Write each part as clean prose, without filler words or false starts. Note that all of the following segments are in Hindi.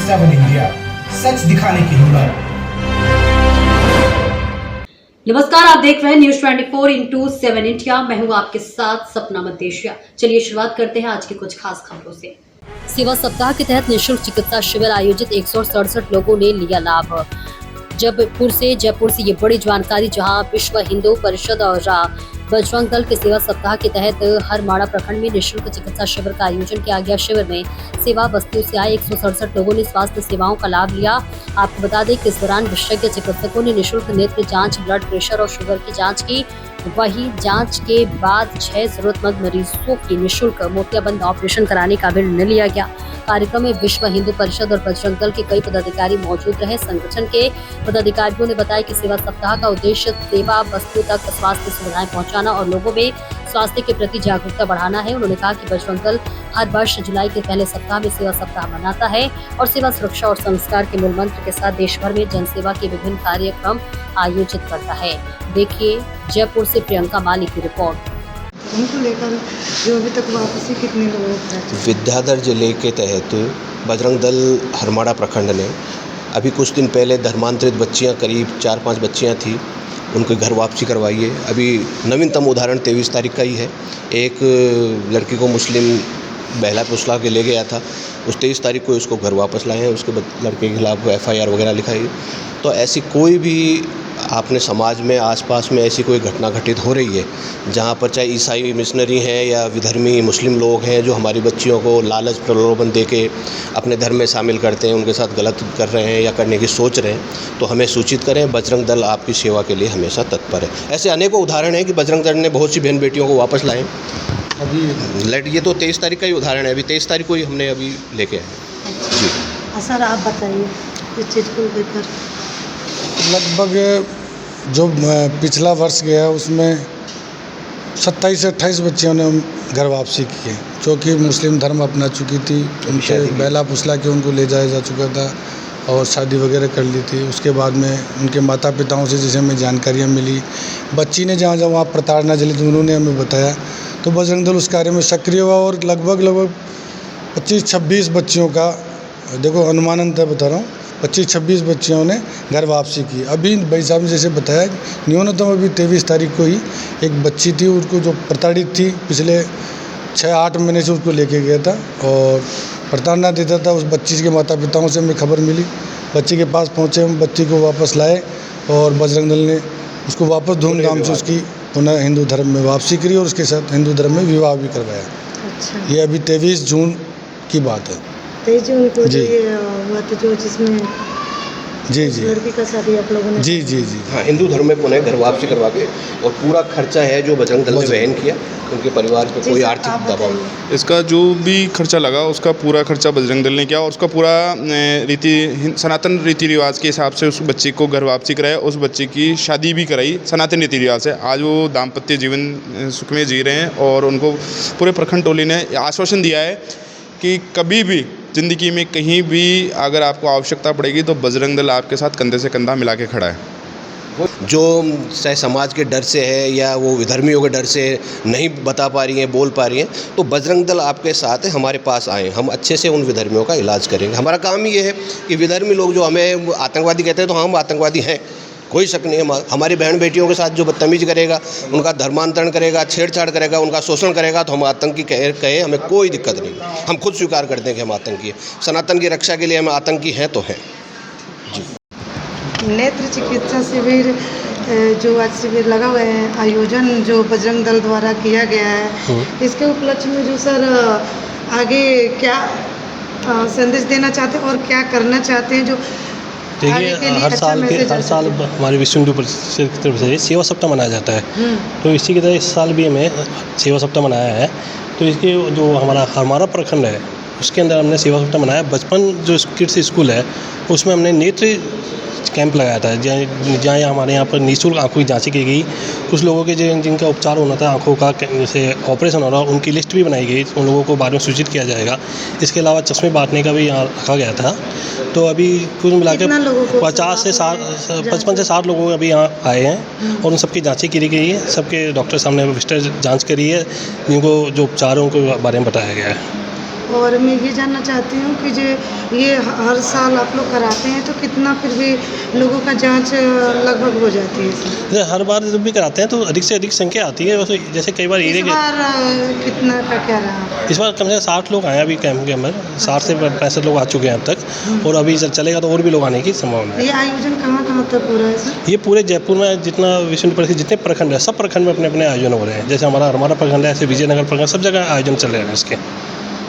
7 इंडिया, सच दिखाने की हिम्मत। नमस्कार, आप देख रहे हैं न्यूज 24/7 इंडिया। मैं हूं आपके साथ सपना मदेशिया। चलिए शुरुआत करते हैं आज की कुछ खास खबरों से। सेवा सप्ताह के तहत निःशुल्क चिकित्सा शिविर आयोजित 167 लोगों ने लिया लाभ। जयपुर से ये बड़ी जानकारी, जहां विश्व हिंदू परिषद और बजरंग दल के सेवा सप्ताह के तहत हरमाड़ा प्रखंड में निःशुल्क चिकित्सा शिविर का आयोजन किया गया। शिविर में सेवा बस्तियों से आए 167 लोगों ने स्वास्थ्य सेवाओं का लाभ लिया। आपको बता दें कि इस दौरान विशेषज्ञ चिकित्सकों ने निःशुल्क नेत्र जांच, ब्लड प्रेशर और शुगर की जांच की। वहीं जांच के बाद 6 जरूरतमंद मरीजों की निःशुल्क मोतियाबंद ऑपरेशन कराने का भी निर्णय लिया गया। कार्यक्रम में विश्व हिंदू परिषद और बजरंग दल के कई पदाधिकारी मौजूद रहे। संगठन के पदाधिकारियों ने बताया कि सेवा सप्ताह का उद्देश्य सेवा बस्तियों तक स्वास्थ्य सुविधाएं पहुंचाना और लोगों में स्वास्थ्य के प्रति जागरूकता बढ़ाना है। उन्होंने कहा कि बजरंग दल हर वर्ष जुलाई के पहले सप्ताह में सेवा सप्ताह मनाता है और सेवा, सुरक्षा और संस्कार के मूल मंत्र के साथ देश भर में जनसेवा के विभिन्न कार्यक्रम आयोजित करता है। देखिए जयपुर से प्रियंका माली की रिपोर्ट। उनको लेकर जो अभी तक वापसी कितने लोगों को? विद्याधर जिले के तहत बजरंग दल हरमाड़ा प्रखंड ने अभी कुछ दिन पहले धर्मांतरित बच्चियां, करीब 4-5 बच्चियां थी, उनके घर वापसी करवाई है। अभी नवीनतम उदाहरण 23 तारीख का ही है। एक लड़की को मुस्लिम बहला फुसला के ले गया था, उस 23 तारीख को उसको घर वापस लाए हैं। उसके लड़के के खिलाफ FIR वगैरह लिखाई। तो ऐसी कोई भी आपने समाज में आसपास में ऐसी कोई घटना घटित हो रही है जहाँ पर चाहे ईसाई मिशनरी हैं या विधर्मी मुस्लिम लोग हैं जो हमारी बच्चियों को लालच प्रलोभन दे के अपने धर्म में शामिल करते हैं, उनके साथ गलत कर रहे हैं या करने की सोच रहे हैं, तो हमें सूचित करें। बजरंग दल आपकी सेवा के लिए हमेशा तत्पर है। ऐसे अनेकों उदाहरण हैं कि बजरंग दल ने बहुत सी बहन बेटियों को वापस लाए। अभी ये तो 23 तारीख का ही उदाहरण है। अभी 23 तारीख को ही हमने अभी लेके आए जी। सर आप बताइए इस चीज़ को लेकर। लगभग जो पिछला वर्ष गया उसमें 27 से 28 बच्चियों ने घर वापसी की है, जो कि मुस्लिम धर्म अपना चुकी थी। उनसे बहला फुसला के उनको ले जाया जा चुका था और शादी वगैरह कर ली थी। उसके बाद में उनके माता पिताओं से जैसे हमें जानकारियाँ मिली, बच्ची ने जहाँ वहाँ प्रताड़ना झेली तो उन्होंने हमें बताया, तो बजरंग दल उस कार्य में सक्रिय हुआ और लगभग 25-26 बच्चियों का, देखो अनुमानतः बता रहा हूँ, 25-26 बच्चियों ने घर वापसी की। अभी भाई साहब ने जैसे बताया, न्यूनतम अभी 23 तारीख को ही एक बच्ची थी, उसको जो प्रताड़ित थी पिछले 6-8 महीने से उसको लेके गया था और प्रताड़ना देता था। उस बच्ची के माता पिताओं से हमें खबर मिली, बच्ची के पास पहुँचे, हम बच्ची को वापस लाए और बजरंग दल ने उसको वापस धूमधाम से उसकी पुनः हिंदू धर्म में वापसी करी और उसके साथ हिंदू धर्म में विवाह भी करवाया। अच्छा, ये अभी 23 जून की बात है। 23 जून को हुआ था जो जिसमें जी लड़की का शादी आप लोगों ने जी हाँ, हिंदू धर्म में पुनः घर वापसी करवा के, और पूरा खर्चा है जो बजरंग दल ने वहन किया। उनके परिवार पे कोई आर्थिक दबाव, इसका जो भी खर्चा लगा उसका पूरा खर्चा बजरंग दल ने किया और उसका पूरा सनातन रीति रिवाज के हिसाब से उस बच्ची को घर वापसी कराया, उस बच्ची की शादी भी कराई सनातन रीति रिवाज से। आज वो दाम्पत्य जीवन सुख में जी रहे हैं और उनको पूरे प्रखंड टोली ने आश्वासन दिया है कि कभी भी ज़िंदगी में कहीं भी अगर आपको आवश्यकता पड़ेगी तो बजरंग दल आपके साथ कंधे से कंधा मिला के खड़ा है। जो चाहे समाज के डर से है या वो विधर्मियों के डर से नहीं बता पा रही हैं, बोल पा रही हैं, तो बजरंग दल आपके साथ है। हमारे पास आएँ, हम अच्छे से उन विधर्मियों का इलाज करेंगे। हमारा काम ये है कि विधर्मी लोग जो हमें आतंकवादी कहते हैं, तो हम आतंकवादी हैं, कोई शक नहीं है। हमारी बहन बेटियों के साथ जो बदतमीज़ी करेगा, उनका धर्मांतरण करेगा, छेड़छाड़ करेगा, उनका शोषण करेगा, तो हम आतंकी कहे हमें कोई दिक्कत नहीं। हम खुद स्वीकार करते हैं कि हम आतंकी हैं। सनातन की रक्षा के लिए हम आतंकी हैं तो हैं जी। नेत्र चिकित्सा शिविर जो आज शिविर लगा हुआ है, आयोजन जो बजरंग दल द्वारा किया गया है, इसके उपलक्ष्य में जो सर आगे क्या संदेश देना चाहते हैं और क्या करना चाहते हैं? जो देखिए, हर साल हमारे विश्व हिंदू परिषद की तरफ से सेवा सप्ताह मनाया जाता है, तो इसी की तरह इस साल भी हमें सेवा सप्ताह मनाया है। तो इसके जो हमारा प्रखंड है उसके अंदर हमने सेवा सप्ताह मनाया। बचपन जो किड्स स्कूल है उसमें हमने नेत्र कैंप लगाया था, जहाँ हमारे यहाँ पर निःशुल्क आँखों की जाँच की गई। कुछ लोगों के जिनका उपचार होना था, आँखों का जैसे ऑपरेशन हो रहा, उनकी लिस्ट भी बनाई गई, उन लोगों को बाद में सूचित किया जाएगा। इसके अलावा चश्मे बांटने का भी यहाँ रखा गया था। तो अभी कुल मिला के 55 से 60 लोगों अभी यहाँ आए हैं और उन सबकी जाँचें की गई है। सबके डॉक्टर सामने विस्तार जाँच करी है, जिनको जो उपचारों के बारे में बताया गया है। और मैं ये जानना चाहती हूँ कि जो ये हर साल आप लोग कराते हैं तो कितना फिर भी लोगों का जांच लगभग हो जाती है इसमें? जैसे हर बार जब भी कराते हैं तो अधिक से अधिक संख्या आती है। वैसे जैसे कई बार इस बार कितना का क्या रहा? इस बार कम से कम 60 लोग आए अभी कैंप के अंदर, 60 से 65 लोग आ चुके हैं अब तक, और अभी चलेगा तो और भी लोग आने की संभावना है। ये आयोजन कहाँ तक हो रहा है सर? ये पूरे जयपुर में जितना विश्व परिषद जितने प्रखंड है, सब प्रखंड में अपने अपने आयोजन हो रहे हैं। जैसे हमारा प्रखंड है, ऐसे विजयनगर प्रखंड, सब जगह आयोजन चल रहे हैं इसके।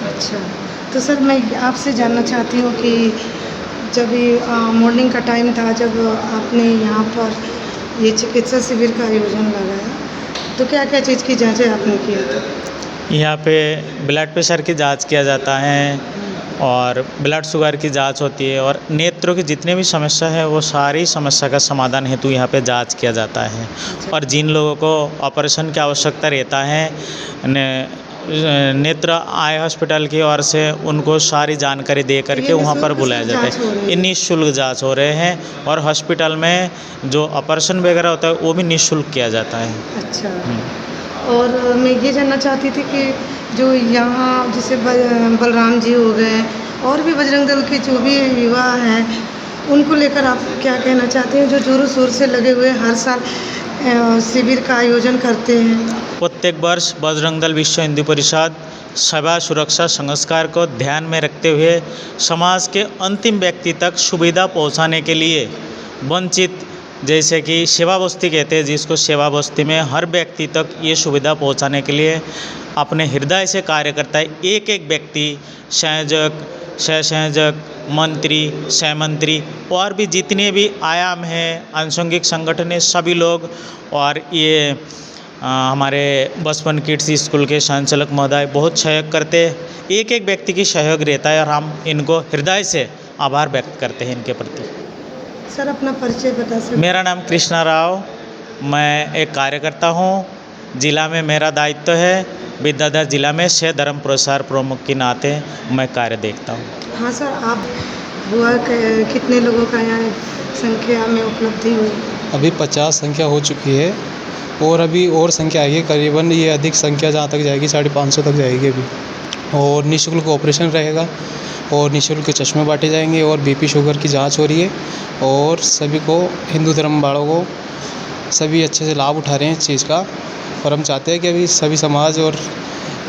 अच्छा, तो सर मैं आपसे जानना चाहती हूँ कि जब ये मॉर्निंग का टाइम था, जब आपने यहाँ पर ये चिकित्सा शिविर का आयोजन लगाया, तो क्या क्या चीज़ की जांचें आपने की था? यहाँ पे ब्लड प्रेशर की जांच किया जाता है और ब्लड शुगर की जांच होती है, और नेत्रों की जितनी भी समस्या है वो सारी समस्या का समाधान हेतु यहाँ पे जांच किया जाता है। और जिन लोगों को ऑपरेशन की आवश्यकता रहता है, नेत्र आई हॉस्पिटल की ओर से उनको सारी जानकारी दे करके वहाँ पर बुलाया जाता है। ये निःशुल्क जांच हो रहे हैं, और हॉस्पिटल में जो ऑपरेशन वगैरह होता है वो भी निःशुल्क किया जाता है। अच्छा, और मैं ये जानना चाहती थी कि जो यहाँ जैसे बलराम जी हो गए और भी बजरंग दल के जो भी युवा हैं, उनको लेकर आप क्या कहना चाहते हैं, जो जोरों शोर से लगे हुए हर साल शिविर का आयोजन करते हैं? प्रत्येक वर्ष बजरंग दल विश्व हिंदू परिषद सेवा सुरक्षा संस्कार को ध्यान में रखते हुए समाज के अंतिम व्यक्ति तक सुविधा पहुंचाने के लिए वंचित, जैसे कि सेवा बस्ती कहते हैं जिसको, सेवा बस्ती में हर व्यक्ति तक ये सुविधा पहुंचाने के लिए अपने हृदय से कार्य करता है। एक एक व्यक्ति, संयोजक, सह संयोजक, मंत्री, सहमंत्री और भी जितने भी आयाम हैं, आनुषंगिक संगठन है, सभी लोग, और ये हमारे बचपन किड्स स्कूल के संचालक महोदय बहुत सहयोग करते हैं। एक एक व्यक्ति की सहयोग रहता है और हम इनको हृदय से आभार व्यक्त करते हैं इनके प्रति। सर अपना परिचय बता सकते? मेरा नाम कृष्णा राव, मैं एक कार्यकर्ता हूँ। जिला में मेरा दायित्व है, विद्याधर जिला में से धर्म प्रसार प्रमुख के नाते मैं कार्य देखता हूँ। हाँ सर, आप हुआ कितने लोगों का यहाँ संख्या में उपलब्धि हुई? अभी 50 संख्या हो चुकी है, और अभी और संख्या आएगी, करीबन ये अधिक संख्या जहाँ तक जाएगी 550 तक जाएगी अभी। और निःशुल्क ऑपरेशन रहेगा, और निःशुल्क चश्मे बांटे जाएंगे, और बीपी शुगर की जांच हो रही है, और सभी को, हिंदू धर्म वालों को सभी अच्छे से लाभ उठा रहे हैं इस चीज़ का। और हम चाहते हैं कि अभी सभी समाज और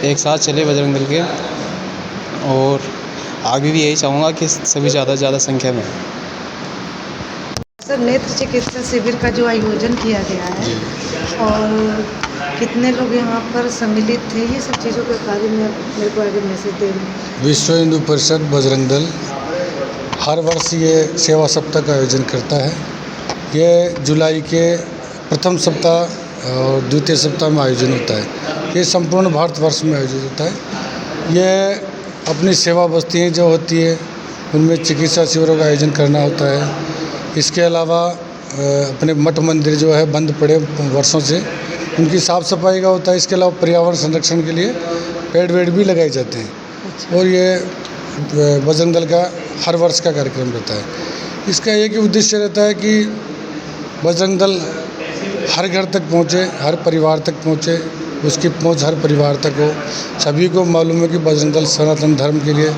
एक साथ चले बजरंग दल के, और आगे भी यही चाहूँगा कि सभी ज़्यादा से ज़्यादा संख्या में। सर नेत्र चिकित्सा शिविर का जो आयोजन किया गया है, और कितने लोग यहाँ पर सम्मिलित थे, ये सब चीज़ों के बारे में मेरे को आगे मैसेज दे दें। विश्व हिंदू परिषद बजरंग दल हर वर्ष ये सेवा सप्ताह का आयोजन करता है। ये जुलाई के प्रथम सप्ताह और द्वितीय सप्ताह में आयोजन होता है। ये संपूर्ण भारतवर्ष में आयोजित होता है। ये अपनी सेवा बस्तियाँ जो होती है उनमें चिकित्सा शिविरों का आयोजन करना होता है। इसके अलावा अपने मठ मंदिर जो है बंद पड़े वर्षों से, उनकी साफ़ सफाई का होता है। इसके अलावा पर्यावरण संरक्षण के लिए पेड़ वेड़ भी लगाए जाते हैं। और ये बजरंग दल का हर वर्ष का कार्यक्रम रहता है। इसका एक ही उद्देश्य रहता है कि बजरंग दल हर घर तक पहुँचे, हर परिवार तक पहुँचे, उसकी पहुँच हर परिवार तक हो। सभी को मालूम है कि बजरंग दल सनातन धर्म के लिए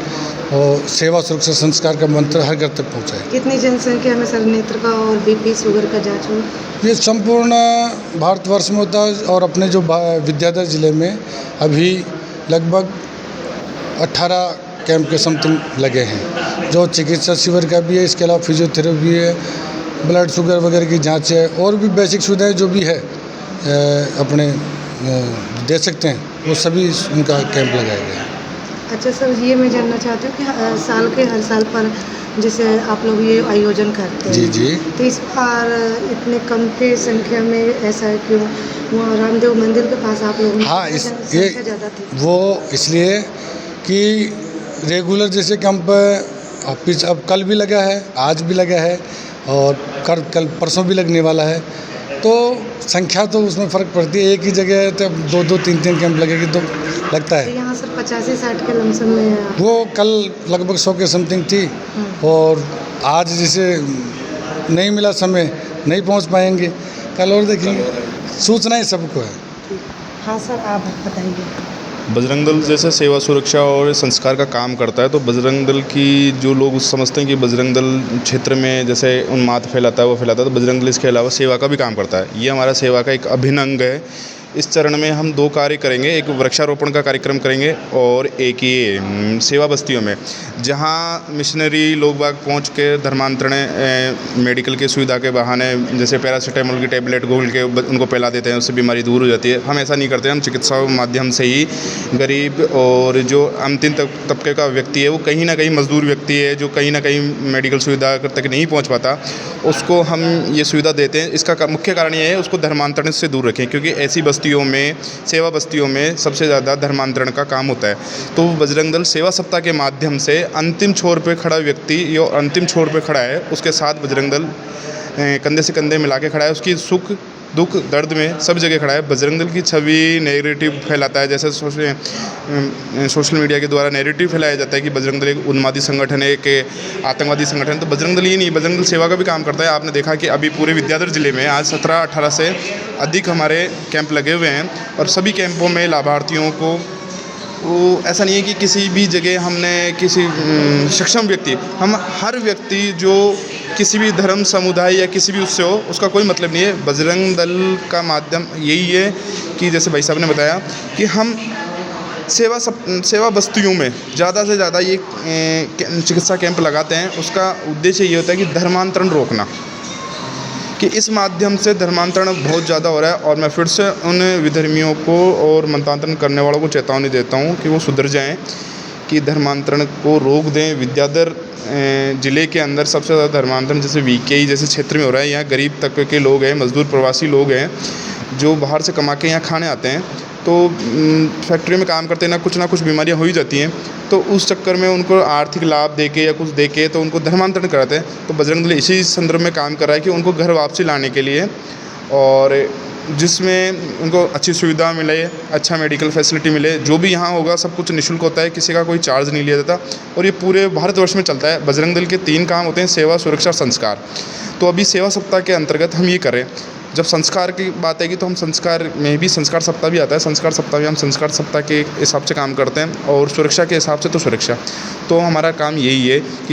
और सेवा सुरक्षा संस्कार का मंत्र हर घर तक पहुँचाए। कितनी जनसंख्या में सर नेत्र का और बीपी शुगर का जांच हो? ये संपूर्ण भारतवर्ष में होता है, और अपने जो विद्याधर जिले में अभी लगभग 18 कैंप के समथिंग लगे हैं, जो चिकित्सा शिविर का भी है। इसके अलावा फिजियोथेरेपी है, ब्लड शुगर वगैरह की जांच है, और भी बेसिक सुविधाएं जो भी है अपने दे सकते हैं, वो सभी उनका कैंप लगाया गया है। अच्छा सर, ये मैं जानना चाहती हूँ कि हर साल पर जैसे आप लोग ये आयोजन करते हैं, जी जी, तो इस बार इतने कम के संख्या में ऐसा है क्यों? वहाँ रामदेव मंदिर के पास आप लोगों हाँ, ये ज़्यादा थी वो इसलिए कि रेगुलर जैसे कैंप अब कल भी लगा है, आज भी लगा है, और कल परसों भी लगने वाला है, तो संख्या तो उसमें फ़र्क पड़ती है। एक ही जगह तो 2-2, 3-3 कैंप लगेगी तो लगता है। यहाँ सर 85-60 के लमसम में है। वो कल लगभग 100 के समथिंग थी, और आज जैसे नहीं मिला समय, नहीं पहुँच पाएंगे, कल और देखेंगे। सूचना ही सबको है। हाँ सर, आप बताइए। बजरंग दल जैसे सेवा सुरक्षा और संस्कार का काम करता है, तो बजरंग दल की जो लोग समझते हैं कि बजरंग दल क्षेत्र में जैसे उन्माद फैलाता है, वो फैलाता है, तो बजरंग दल इसके अलावा सेवा का भी काम करता है। ये हमारा सेवा का एक अभिन्न अंग है। इस चरण में हम 2 कार्य करेंगे, एक वृक्षारोपण का कार्यक्रम करेंगे और एक ये सेवा बस्तियों में, जहाँ मिशनरी लोग बाग पहुँच के धर्मांतरण मेडिकल की सुविधा के बहाने जैसे पैरासीटामोल की टेबलेट घोल के उनको पिला देते हैं, उससे बीमारी दूर हो जाती है। हम ऐसा नहीं करते, हम चिकित्सा के माध्यम से ही गरीब और जो अंतिम तबके का व्यक्ति है, वो कहीं ना कहीं मजदूर व्यक्ति है, जो कहीं ना कहीं मेडिकल सुविधा तक नहीं पहुँच पाता, उसको हम ये सुविधा देते हैं। इसका मुख्य कारण ये है उसको धर्मांतरण से दूर रखें, क्योंकि ऐसी बस्तियों में, सेवा बस्तियों में सबसे ज़्यादा धर्मांतरण का काम होता है। तो बजरंग दल सेवा सप्ताह के माध्यम से अंतिम छोर पे खड़ा व्यक्ति जो अंतिम छोर पे खड़ा है, उसके साथ बजरंग दल कंधे से कंधे मिला के खड़ा है, उसकी सुख दुख दर्द में सब जगह खड़ा है। बजरंग दल की छवि नेगेटिव फैलाता है, जैसे सोशल मीडिया के द्वारा नेगेटिव फैलाया जाता है कि बजरंग दल एक उन्मादी संगठन है, एक आतंकवादी संगठन है। तो बजरंग दल ये नहीं, बजरंग दल सेवा का भी काम करता है। आपने देखा कि अभी पूरे विद्याधर जिले में आज 17-18 से अधिक हमारे कैंप लगे हुए हैं, और सभी कैंपों में लाभार्थियों को वो ऐसा नहीं है कि किसी भी जगह हमने किसी सक्षम व्यक्ति, हम हर व्यक्ति जो किसी भी धर्म समुदाय या किसी भी उससे हो, उसका कोई मतलब नहीं है। बजरंग दल का माध्यम यही है कि जैसे भाई साहब ने बताया कि हम सेवा बस्तियों में ज़्यादा से ज़्यादा ये चिकित्सा कैंप लगाते हैं। उसका उद्देश्य ये होता है कि धर्मांतरण रोकना, कि इस माध्यम से धर्मांतरण बहुत ज़्यादा हो रहा है। और मैं फिर से उन विधर्मियों को और मतांतरण करने वालों को चेतावनी देता हूँ कि वो सुधर जाएं, कि धर्मांतरण को रोक दें। विद्याधर ज़िले के अंदर सबसे ज़्यादा धर्मांतरण जैसे वीकेई जैसे क्षेत्र में हो रहा है। यहाँ गरीब तबके के लोग हैं, मजदूर प्रवासी लोग हैं, जो बाहर से कमा के यहाँ खाने आते हैं, तो फैक्ट्री में काम करते ना कुछ बीमारियाँ हो ही जाती हैं। तो उस चक्कर में उनको आर्थिक लाभ देके या कुछ देके तो उनको धर्मांतरण कराते हैं। तो बजरंग दल इसी संदर्भ में काम कर रहा है कि उनको घर वापसी लाने के लिए, और जिसमें उनको अच्छी सुविधा मिले, अच्छा मेडिकल फैसिलिटी मिले। जो भी यहाँ होगा सब कुछ निःशुल्क होता है, किसी का कोई चार्ज नहीं लिया जाता, और ये पूरे भारतवर्ष में चलता है। बजरंग दल के 3 काम होते हैं, सेवा, सुरक्षा, संस्कार। तो अभी सेवा सप्ताह के अंतर्गत हम ये करें। जब संस्कार की बात आएगी तो हम संस्कार में भी संस्कार सप्ताह भी आता है। संस्कार सप्ताह में हम संस्कार सप्ताह के हिसाब से काम करते हैं, और सुरक्षा के हिसाब से तो सुरक्षा। तो हमारा काम यही है कि